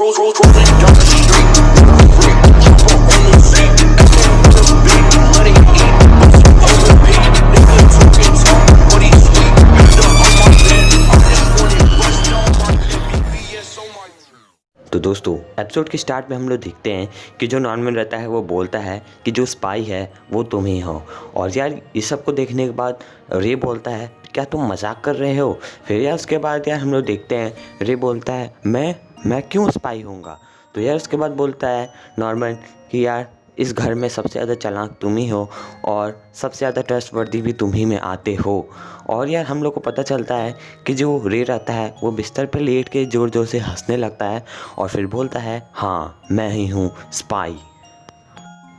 Cruising down the street, free, jump up on the seat, and then with a big money eat, on repeat, nigga talking talk, but he's sweet, build up on my bed, I just want it rushed on my BBS on my तो दोस्तों episode के start में हम लोग देखते हैं कि जो नॉर्मन रहता है वो बोलता है कि जो स्पाई है वो तुम ही हो। और यार इस सब को देखने के बाद रे बोलता है क्या तुम मजाक कर रहे हो। फिर यार उसके बाद यार हम लोग देखते हैं रे बोलता है मैं क्यों स्पाई होऊंगा। तो यार उसके बाद बोलता है नॉर्मन कि यार इस घर में सबसे ज़्यादा चालाक तुम ही हो और सबसे ज़्यादा ट्रस्टवर्दी भी तुम ही में आते हो। और यार हम लोग को पता चलता है कि जो रे रहता है वो बिस्तर पर लेट के ज़ोर ज़ोर से हंसने लगता है और फिर बोलता है हाँ मैं ही हूँ स्पाई।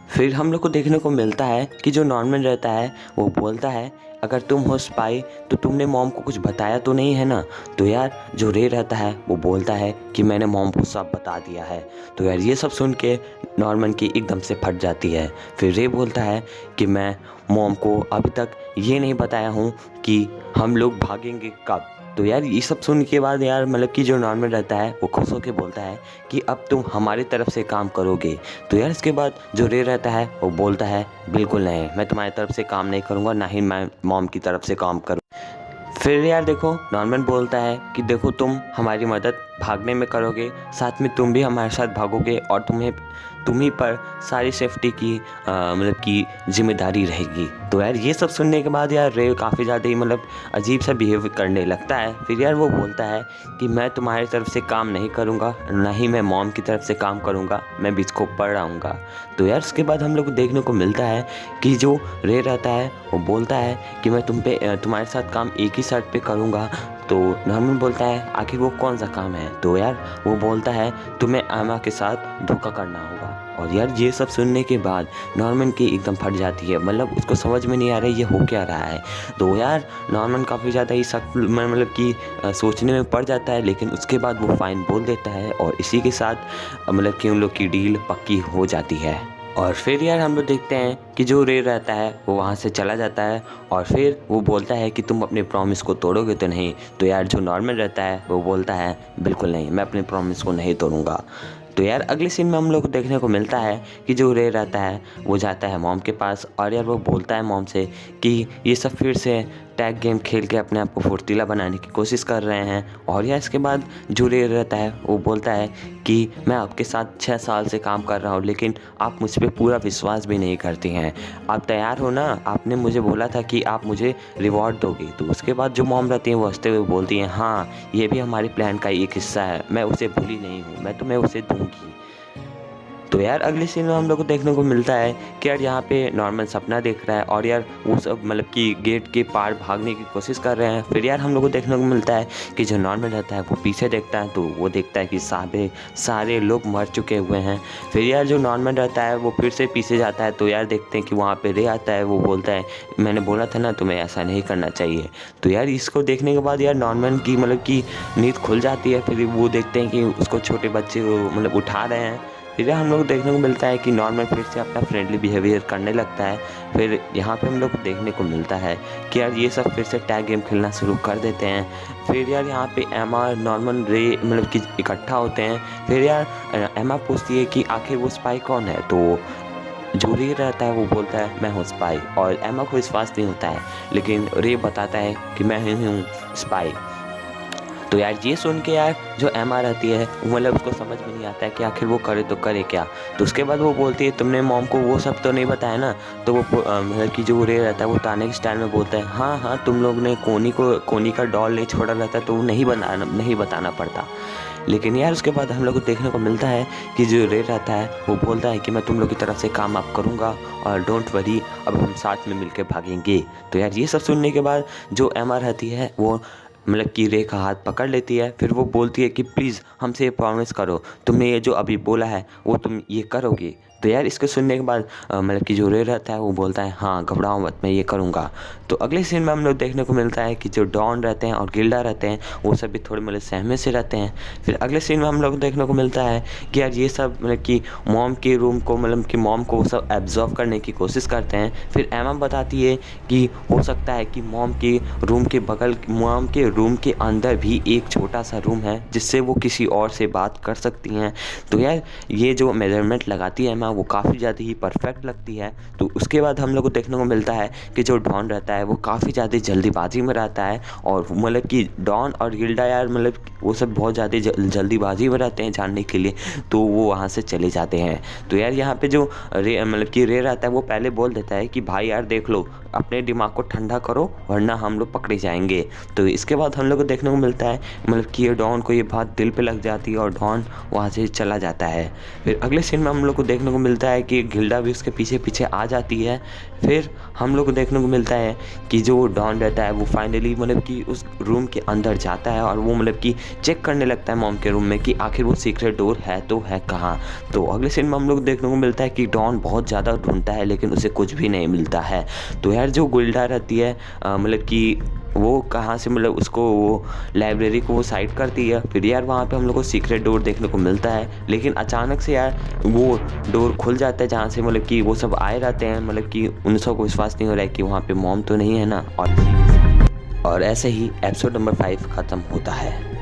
फिर हम लोग को देखने को मिलता है कि जो नॉर्मन रहता है वो बोलता है अगर तुम हो स्पाई तो तुमने मॉम को कुछ बताया तो नहीं है ना। तो यार जो रे रहता है वो बोलता है कि मैंने मॉम को सब बता दिया है। तो यार ये सब सुन के नॉर्मन की एकदम से फट जाती है। फिर रे बोलता है कि मैं मॉम को अभी तक ये नहीं बताया हूँ कि हम लोग भागेंगे कब। तो यार ये सब सुन के बाद यार मतलब कि जो नॉर्मल रहता है वो खुश होकर बोलता है कि अब तुम हमारी तरफ से काम करोगे। तो यार इसके बाद जो रे रहता है वो बोलता है बिल्कुल नहीं, मैं तुम्हारी तरफ से काम नहीं करूँगा, ना ही मैं मॉम की तरफ से काम करूँ। फिर यार देखो नॉर्मन बोलता है कि देखो तुम हमारी मदद भागने में करोगे, साथ में तुम भी हमारे साथ भागोगे और तुम ही पर सारी सेफ्टी की मतलब कि जिम्मेदारी रहेगी। तो यार ये सब सुनने के बाद यार रे काफ़ी ज़्यादा ही मतलब अजीब सा बिहेव करने लगता है। फिर यार वो बोलता है कि मैं तुम्हारी तरफ से काम नहीं करूँगा, ना ही मैं मॉम की तरफ से काम करूँगा, मैं बीच को पढ़ आऊँगा। तो यार उसके बाद हम लोग को देखने को मिलता है कि जो रे रहता है वो बोलता है कि मैं तुम्हारे साथ काम एक ही शर्त पे करूँगा। तो नॉर्मन बोलता है आखिर वो कौन सा काम है। तो यार वो बोलता है तुम्हें एमा के साथ धोखा करना होगा। और यार ये सब सुनने के बाद नॉर्मन की एकदम फट जाती है, मतलब उसको समझ में नहीं आ रहा है ये हो क्या रहा है। तो यार नॉर्मन काफ़ी ज़्यादा ही सख्त मतलब कि सोचने में पड़ जाता है, लेकिन उसके बाद वो फाइन बोल देता है और इसी के साथ मतलब कि उन लोग की डील पक्की हो जाती है। और फिर यार हम लोग देखते हैं कि जो रे रहता है वो वहाँ से चला जाता है और फिर वो बोलता है कि तुम अपने प्रॉमिस को तोड़ोगे तो नहीं। तो यार जो नॉर्मल रहता है वो बोलता है बिल्कुल नहीं, मैं अपने प्रॉमिस को नहीं तोड़ूंगा। तो यार अगले सीन में हम लोग को देखने को मिलता है कि जो रे रहता है वो जाता है मॉम के पास और यार वो बोलता है मॉम से कि ये सब फिर से टैग गेम खेल के अपने आप को फुर्तीला बनाने की कोशिश कर रहे हैं। और यार इसके बाद जो रे रहता है वो बोलता है कि मैं आपके साथ 6 साल से काम कर रहा हूँ, लेकिन आप मुझ पर पूरा विश्वास भी नहीं करती हैं। आप तैयार हो ना, आपने मुझे बोला था कि आप मुझे रिवॉर्ड दोगे। तो उसके बाद जो मॉम रहती हैं वो हंसते हुए बोलती हैं हाँ ये भी हमारे प्लान का एक हिस्सा है, मैं उसे भूली नहीं हूँ, मैं तुम्हें उसे दूंगी। तो यार अगले सीन में हम लोग को देखने को मिलता है कि यार यहाँ पे नॉर्मन सपना देख रहा है और यार वो सब मतलब कि गेट के पार भागने की कोशिश कर रहे हैं। फिर यार हम लोग को देखने को मिलता है कि जो नॉर्मन रहता है वो पीछे देखता है तो वो देखता है कि सारे लोग मर चुके हुए हैं। फिर यार जो नॉर्मन रहता है वो फिर से पीछे जाता है तो यार देखते हैं कि वहाँ पे रे आता है, वो बोलता है मैंने बोला था ना तुम्हें ऐसा नहीं करना चाहिए। तो यार इसको देखने के बाद यार नॉर्मन की मतलब कि नींद खुल जाती है। फिर वो देखते हैं कि उसको छोटे बच्चे मतलब उठा रहे हैं। फिर हम लोग को देखने को मिलता है कि नॉर्मल फिर से अपना फ्रेंडली बिहेवियर करने लगता है। फिर यहाँ पे हम लोग को देखने को मिलता है कि यार ये सब फिर से टैग गेम खेलना शुरू कर देते हैं। फिर यार यहाँ पे एमा नॉर्मल रे मतलब कि इकट्ठा होते हैं। फिर यार एमा पूछती है कि आखिर वो स्पाई कौन है। तो जो रे रहता है वो बोलता है मैं हूँ स्पाई और एमा को विश्वास नहीं होता है, लेकिन रे बताता है कि मैं ही हूँ स्पाई। तो यार ये सुन के यार जो एमा रहती है मतलब उसको समझ में नहीं आता है कि आखिर वो करे तो करे क्या। तो उसके बाद वो बोलती है तुमने मॉम को वो सब तो नहीं बताया ना। तो वो मतलब कि जो रे रहता है वो ताने के स्टाइल में बोलता है हाँ हाँ तुम लोग ने कोनी का डॉल नहीं छोड़ा रहता तो नहीं बताना पड़ता। लेकिन यार उसके बाद हम लोग को देखने को मिलता है कि जो रे रहता है वो बोलता है कि मैं तुम लोग की तरफ से काम आप करूँगा और डोंट वरी अब हम साथ में मिलकर भागेंगे। तो यार ये सब सुनने के बाद जो एमा रहती है वो मतलब कि रे का हाथ पकड़ लेती है। फिर वो बोलती है कि प्लीज़ हमसे ये प्रॉमिस करो, तुमने ये जो अभी बोला है वो तुम ये करोगे। तो यार इसको सुनने के बाद मतलब कि जो रे रहता है वो बोलता है हाँ घबराओ मत, मैं ये करूँगा। तो अगले सीन में हम लोग देखने को मिलता है कि जो डॉन रहते हैं और गिल्डा रहते हैं वो सब भी थोड़े मतलब सहमे से रहते हैं। फिर अगले सीन में हम लोग देखने को मिलता है कि यार ये सब मतलब कि मॉम के रूम को मतलब कि मॉम को वो सब एब्जॉर्व करने की कोशिश करते हैं। फिर एमा बताती है कि हो सकता है कि मॉम के रूम के अंदर भी एक छोटा सा रूम है जिससे वो किसी और से बात कर सकती हैं। तो यार ये जो मेजरमेंट लगाती है एमा वो काफ़ी ज़्यादा ही परफेक्ट लगती है। तो उसके बाद हम लोग को देखने को मिलता है कि जो डॉन रहता है वो काफ़ी ज़्यादा जल्दीबाजी में रहता है और मतलब कि डॉन और गिल्डा यार मतलब वो सब बहुत ज़्यादा जल्दीबाजी में रहते हैं जानने के लिए, तो वो वहाँ से चले जाते हैं। तो यार यहाँ पे जो रे मतलब कि रे रहता है वो पहले बोल देता है कि भाई यार देख लो, अपने दिमाग को ठंडा करो वरना हम लोग पकड़े जाएंगे। तो इसके बाद हम लोग को देखने को मिलता है मतलब कि ये डॉन को ये बात दिल पे लग जाती है और डॉन वहाँ से चला जाता है। फिर अगले सीन में हम लोग को देखने को मिलता है कि गिल्डा भी उसके पीछे पीछे आ जाती है। फिर हम लोग को देखने को मिलता है कि जो डॉन रहता है वो फाइनली मतलब कि उस रूम के अंदर जाता है और वो मतलब कि चेक करने लगता है मॉम के रूम में कि आखिर वो सीक्रेट डोर है तो है कहाँ। तो अगले सीन में हम लोग देखने को मिलता है कि डॉन बहुत ज़्यादा ढूंढता है लेकिन उसे कुछ भी नहीं मिलता है। तो यार जो गिल्डा रहती है मतलब कि वो कहाँ से मतलब उसको वो लाइब्रेरी को वो साइड करती है। फिर यार वहाँ पे हम लोग को सीक्रेट डोर देखने को मिलता है लेकिन अचानक से यार वो डोर खुल जाता है जहाँ से मतलब कि वो सब आए रहते हैं, मतलब कि उन सबको विश्वास नहीं हो रहा है कि वहाँ पे मॉम तो नहीं है ना। और ऐसे ही एपिसोड नंबर 5 ख़त्म होता है।